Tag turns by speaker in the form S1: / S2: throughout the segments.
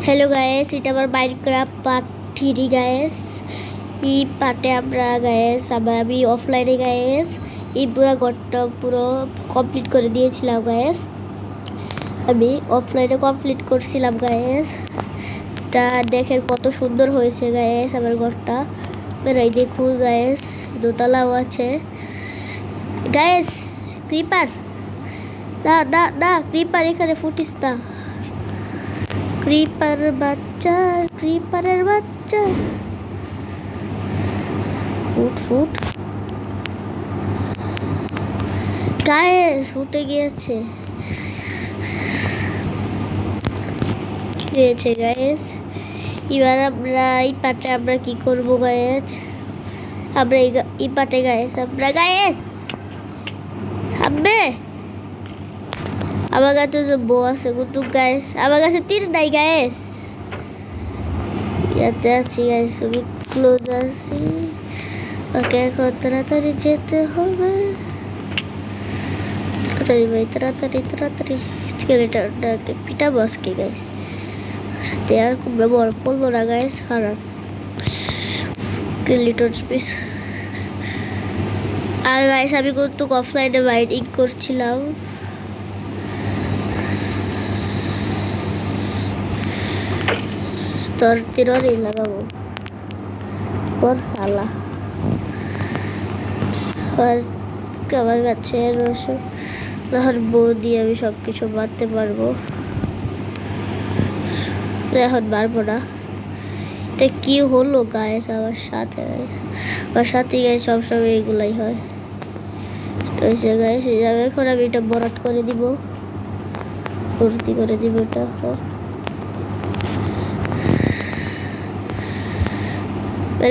S1: Hello guys, এটা আমার Minecraft part 3 guys. এই পার্টে আমরা গাইস আমি অফলাইনে গাইস এই পুরো ঘরটা পুরো কমপ্লিট করে দিয়েছিলাম গাইস। আমি অফলাইনে কমপ্লিট করছিলাম গাইস। তা দেখেন কত সুন্দর হয়েছে গাইস আমার ঘরটা। এই দেখুন গাইস, দোতলাও আছে গাইস। ক্রিপার না না না, ক্রিপার এখানে ফুটিস না। ক্রিপারের বাচ্চা ফুট গাইস, ফুটে গিয়েছে গাইস। এবার আমরা এই পাটে আমরা কি করব গাইস? আমরা এই পাটে গাইস আমরা গাইস আমার কাছে যে বউ আছে কিন্তু গাইস আমার কাছে তীর নাই গাইস। ইয়াতে আছি গাইস, আমি ক্লোজ আছি। ওকে এখন তাড়াতাড়ি যেতে হবে, তাড়াতাড়ি ভাই তাড়াতাড়ি স্কেলেটরটাকে পিটা বসকে গাইস। সাথে আর খুব ব্যবহার করলো না গাইস, খারাপ স্কেলেটর স্পেস। আর গাইস আমি কিন্তু অফলাইনে বাইটিং করছিলাম। তোর তীরই লাগাবো ওর সালা। আর আমার কাছে রসুন বউ দিয়ে আমি সব কিছু মারতে পারবো। এখন মারবো না। এটা কি হলো গাইস আমার সাথে? গাইস সবসময় এগুলাই হয়। গাইস এখন আমি এটা বরাট করে দিব, ভর্তি করে দিব এটা।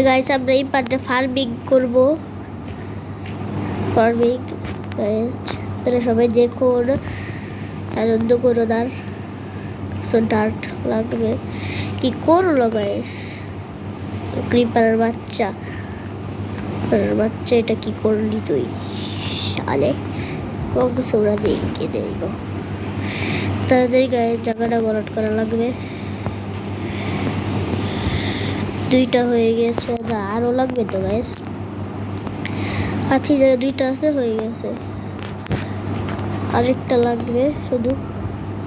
S1: গাইস আমরা এই পার্টে ফার্মিং করব। গাইস সবাই দেখুন, আনন্দ করো। তার ডার্ট লাগবে কি করলো গাইস? ক্রিপারের বাচ্চা এটা কি করলি তুই? আলে কংসোরা দেখে দেবো। তাড়াতাড়ি গাইস জায়গাটা বরাট করা লাগবে। দুইটা হয়ে গেছে, না আরো লাগবে তো গাইস। আছি জায়গায় দুইটা আছে, হয়ে গেছে। আরেকটা লাগবে শুধু,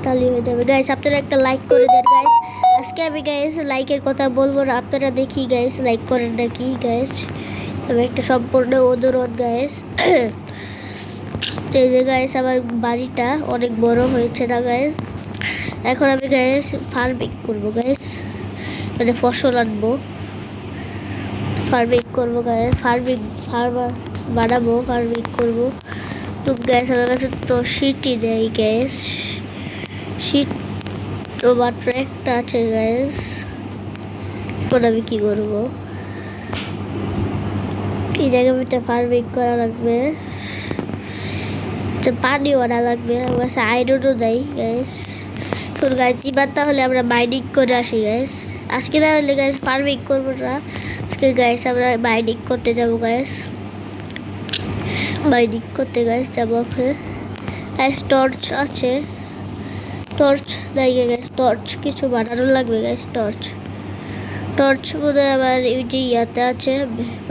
S1: তাহলে হয়ে যাবে গাইস। আপনারা একটা লাইক করে দেন গাইস। আজকে আমি গাইস লাইকের কথা বলবো না, আপনারা দেখি গাইস লাইক করেন নাকি গাইস। তবে একটা সম্পূর্ণ অনুরোধ গাইস। এই যে গাইস আমার বাড়িটা অনেক বড় হয়েছে না গাইস। এখন আমি গাইস ফার্মিং করবো গাইস, মানে ফসল আনবো, ফার্মিং করবো গাইস। ফার্মার বানাবো, ফার্মিং করবো। তো গ্যাস আমার কাছে তো শীটই নেই গ্যাস। শীত তো মাত্র একটা আছে গ্যাস। এখন আমি কি করবো? এই জায়গাটা ফার্মিং করা লাগবে, পানিও আনা লাগবে। আমার কাছে আয়রনও দেয় গ্যাস। তোর গাছ এবার তাহলে আমরা মাইনিং করে আসি গ্যাস। আজকে তাহলে গ্যাস ফার্মিং করবো না, আজকে গ্যাস আমরা মাইনিং করতে যাবো গ্যাস। মাইনিং করতে গ্যাস যাবো। গ্যাস টর্চ আছে, টর্চ দেয় গ্যাস। টর্চ কিছু বানানো লাগবে গ্যাস। টর্চ বোধ হয় আবার এই যে ইয়াতে আছে,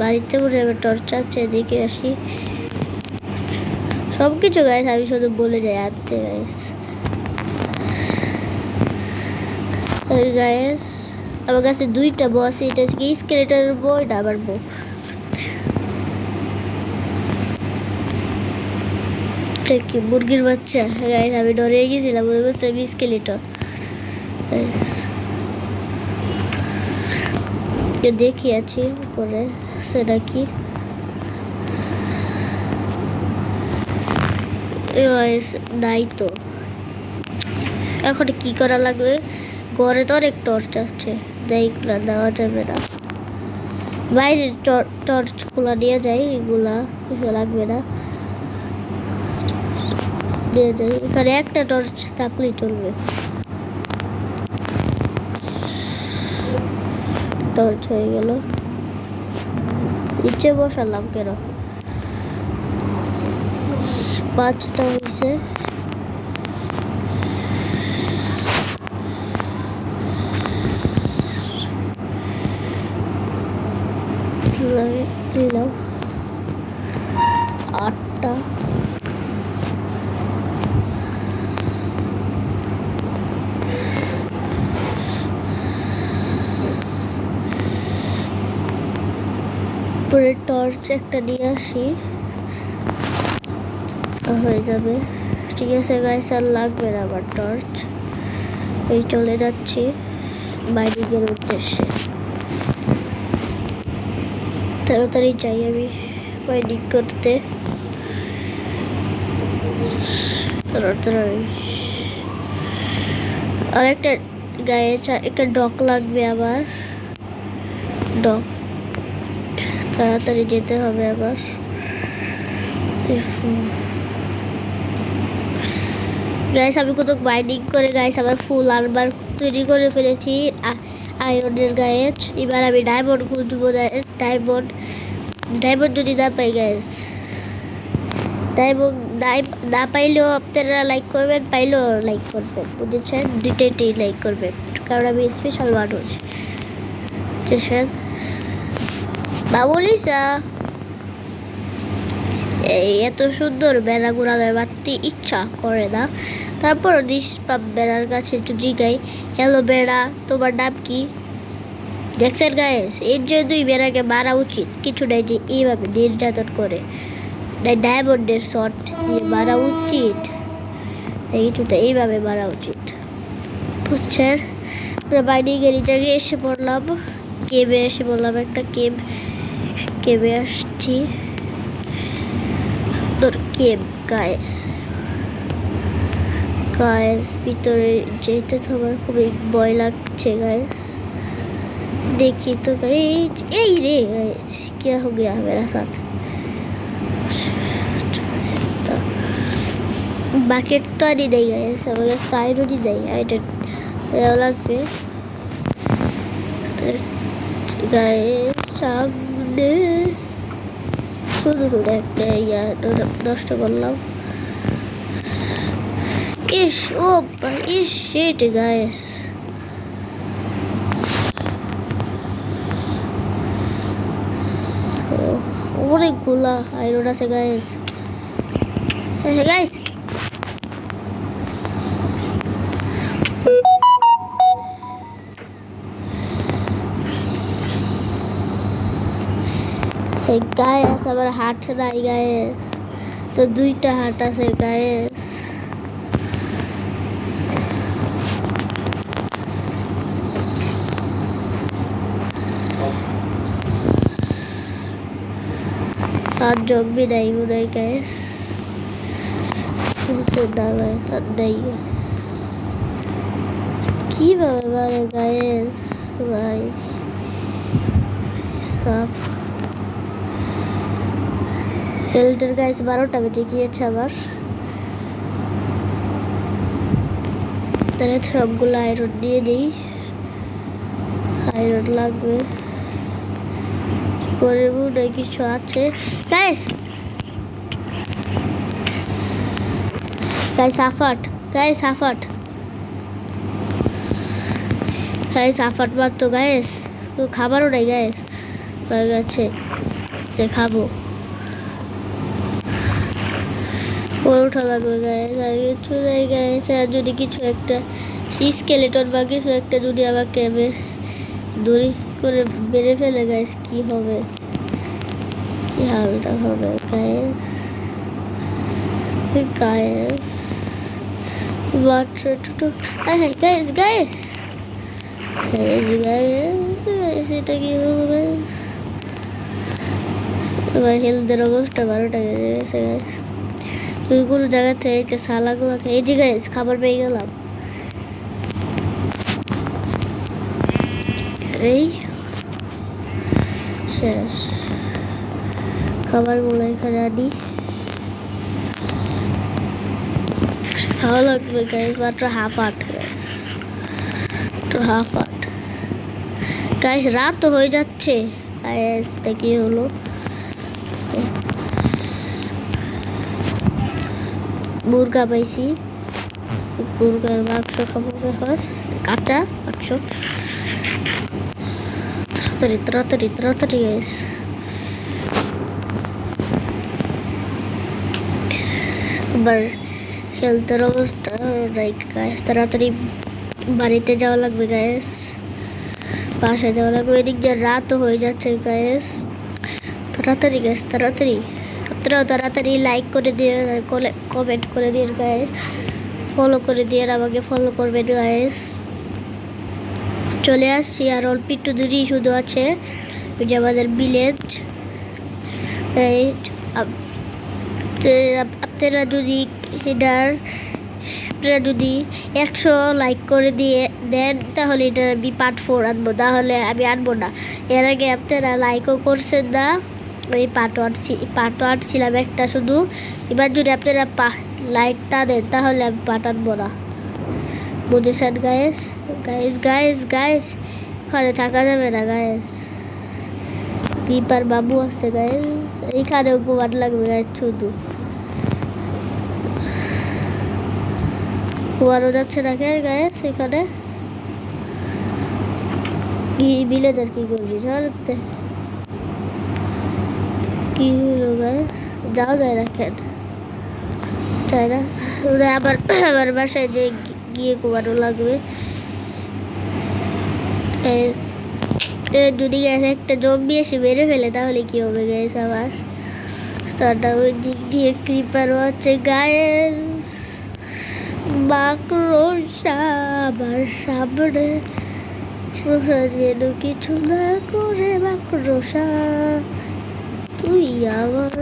S1: বাড়িতে বোধ হয় টর্চ আছে, দেখে আসি। সব কিছু গ্যাস আমি শুধু বলে যাই আনতে গ্যাস। গাইস আমার কাছে দুইটা বউ আছে, এটা হচ্ছে স্কেলেটরের বউ, এটা আবার বউ। কি মুরগির বাচ্চা গাইস, আমি ডরে গেছিলাম, মনে করছি আমি স্কেলেটর। দেখি আছি উপরে সেটা কি নাই তো। এখন কি করা লাগবে? ঘরে তো অনেক টর্চ আসছে, এইগুলা দেওয়া যাবে না। বাইরে টর্চ গুলা নিয়ে যাই, এগুলা লাগবে না, নিয়ে যাই। এখানে একটা টর্চ থাকলেই চলবে। টর্চ হয়ে গেল। নিচে বসালাম কেন? 5টা হয়েছে। নিলাম 8টা। পরে টর্চ একটা নিয়ে আসি, হয়ে যাবে। ঠিক আছে গাইস, আর লাগবে না আবার টর্চ। এই চলে যাচ্ছি বাইরের উদ্দেশ্যে। তাড়াতাড়ি যাই আমি বাইডিং করতে, তাড়াতাড়ি। আর একটা গায়ে একটা ডক লাগবে আবার, ডক। তাড়াতাড়ি যেতে হবে আবার। গাইস আমি কত বাইন্ডিং করে গাইস আবার ফুল আরবার তৈরি করে ফেলেছি আয়রনের গায়ে। এবার আমি ডায়মন্ড খুঁজবো গাইস। ডায়মন্ড যদি না পাই গাইস, ডায়মন্ড না পাইলেও আপনারা লাইক করবেন, পাইলেও লাইক করবেন, বুঝেছেন? দুইটাই লাইক করবেন, কারণ আমি স্পেশাল মানুষ। বুঝেছেন বাবুলিসা? এই এত সুন্দর বেড়া গুড়ালের বাড়তে ইচ্ছা করে না, তারপর নিষ্পাপ বেড়ার কাছে যদি গাই, হ্যালো বেড়া, তোমার নাম কি? দেখছেন গাইস, এর জন্যই বেড়াকে মারা উচিত। কিছু নাই যে এইভাবে নির্যাতন করে ডায়মন্ডের শট দিয়ে মারা উচিত, কিছুটা এইভাবে মারা উচিত, বুঝছেন? আমরা বাইরের জায়গায় এসে পড়লাম, কেবে এসে বললাম, একটা কেবে আসছি। তোর কেব গাইস ভিতরে যেতে তো আমার খুবই ভয় লাগছে গাইস। देखी तो गई यही रे गाइस, क्या हो गया मेरा साथ? बाकेट तो नहीं दे गए सब, साइड नहीं दे आइटन अलग पे गाइस सामने শুধু একটা নষ্ট করলাম। ইস ও ইস শিট গাইস, অনেকগুলা আয়রন আছে গাইস। গাইস গাইস আমার হাট নাই গাইস, তো দুইটা হাট আছে গাইস। আর জম্বি নাই মনে হয় গাইস, নাই কিভাবে মারে গাইস ভাই সব। এল্ডার গাইস 12টা বেজে গিয়েছে আবার। তাহলে সবগুলো আয়রন দিয়ে দিই, আয়রন লাগবে। পরে মনে কিছু আছে গাইস। আফাট মারতো গাইস, তো খাবারও নাই গাইস আমার কাছে যে খাবো। ওঠা লাগবে গাইস, আর যদি কিছু একটা স্কেলেটন বা কিছু একটা যদি আমাকে দড়ি করে বেড়ে ফেলে গাইস, কি হবে, কি হালটা হবে গাইস। এটা কি হলো গাইস? আমার হেলথের অবস্থা 12টা বেজে গেছে গাইস। তুই কোনো জায়গা থেকে একটা সালাগুলো এই যে গাইস খাবার পেয়ে গেলাম। এই শেষ খাবারগুলো এখানে আনি, খাওয়া লাগবে গাইস। মাত্র হাফ আট গাইস, রাত তো হয়ে যাচ্ছে। এটা কি হলো? মুরগা পাইছি, মুরগার মাংস খাবো, কাঁচা মাংস। তাড়াতাড়ি গাইস, আবার হেলথের অবস্থা নাই গাইস, তাড়াতাড়ি বাড়িতে যাওয়া লাগবে গাইস, বাসায় যাওয়া লাগবে। এদিক দিয়ে রাতও হয়ে যাচ্ছে গাইস, তাড়াতাড়ি গাইস তাড়াতাড়ি। আপনারাও তাড়াতাড়ি লাইক করে দিয়ে, কমেন্ট করে দিয়ে গাইস, ফলো করে দিয়ে, আমাকে ফলো করবেন গাইস। চলে আসছি, আর অল্প একটু দূরই শুধু আছে, ওই যে আমাদের ভিলেজ। আপনারা যদি আপনারা যদি 100 লাইক করে দিয়ে দেন তাহলে এটা আমি পার্ট 4 আনবো, তাহলে আমি আনবো না। এর আগে আপনারা লাইকও করছেন না, ওই পার্ট 1 ছিলাম একটা শুধু। এবার যদি আপনারা লাইকটা দেন তাহলে আমি পার্ট আনবো না, বুঝেছেন গাইস? গাইস গাইস গাইস ঘরে থাকা যাবে না গাইস, ক্রিপার বাবু আছে গাইস, এইখানেও ঘুমান লাগবে গাইস, শুধু ঘুমানো যাচ্ছে না কে গাইস এখানে? কি বিলেজার কি করবি জানতে, কি হলো গাইস? যাওয়া যায় না কেন? চাই না, আবার আমার বাসায় যে গিয়ে ঘুমানো লাগবে। যদি গ্যাস একটা জম্বি এসে মেরে ফেলে তাহলে কি হবে গ্যাস? আবার তারটা ওই দিক দিয়ে ক্রিপারও আছে গায়েস, মাকড়সা আমার সামনে, যেন কিছু না করে মাকড়সা, তুই আমার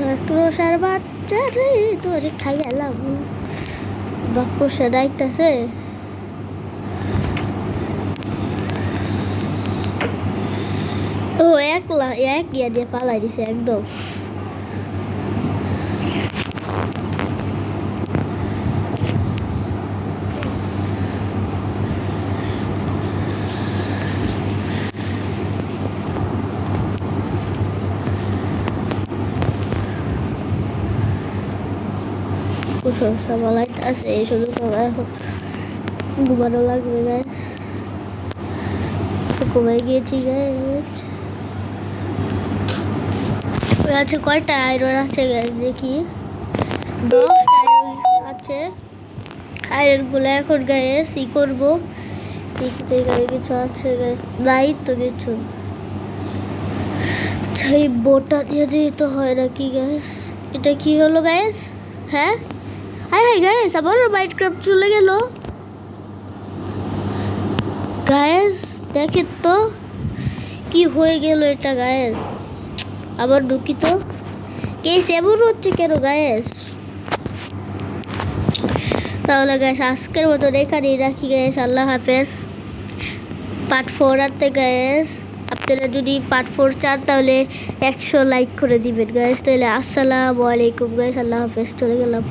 S1: মাকড়সার বাচ্চা রে, তোরে খাই গেলাম। মাকড়সা ডাইতেছে, ও একলা এক ইয়া দিয়ে পালাই দিছে একদম। কুসংস্কার বলাইতেছে শুধু, এখন ঘুমানো লাগবে গাইস, ঘুমাই গিয়েছি গাইস। আছে কয়টা আয়রন আছে গাইস দেখি, 10টা আয়রন আছে। আয়রন গুলো এখন গাইস ই করবো, কিছু আছে গাইস, নাই তো কিছু। এই বোটা দিয়ে দিয়ে তো হয় নাকি গাইস? এটা কি হলো গাইস? হ্যাঁ হাই হাই গাইস, আবারও মাইনক্রাফট চলে গেল গাইস, দেখেন তো কি হয়ে গেল এটা গাইস। আবার ঢুকি তো, কেস এমন হচ্ছে কেন গাইস? তাহলে গাইস আজকের মতন এখানেই রাখি গাইস, আল্লাহ হাফেজ। পার্ট 4 আনতে গাইস, আপনারা যদি পার্ট 4 চান তাহলে 100 লাইক করে দিবেন গাইস। তাহলে আসসালামু আলাইকুম গাইস, আল্লাহ হাফেজ, চলে গেলাম।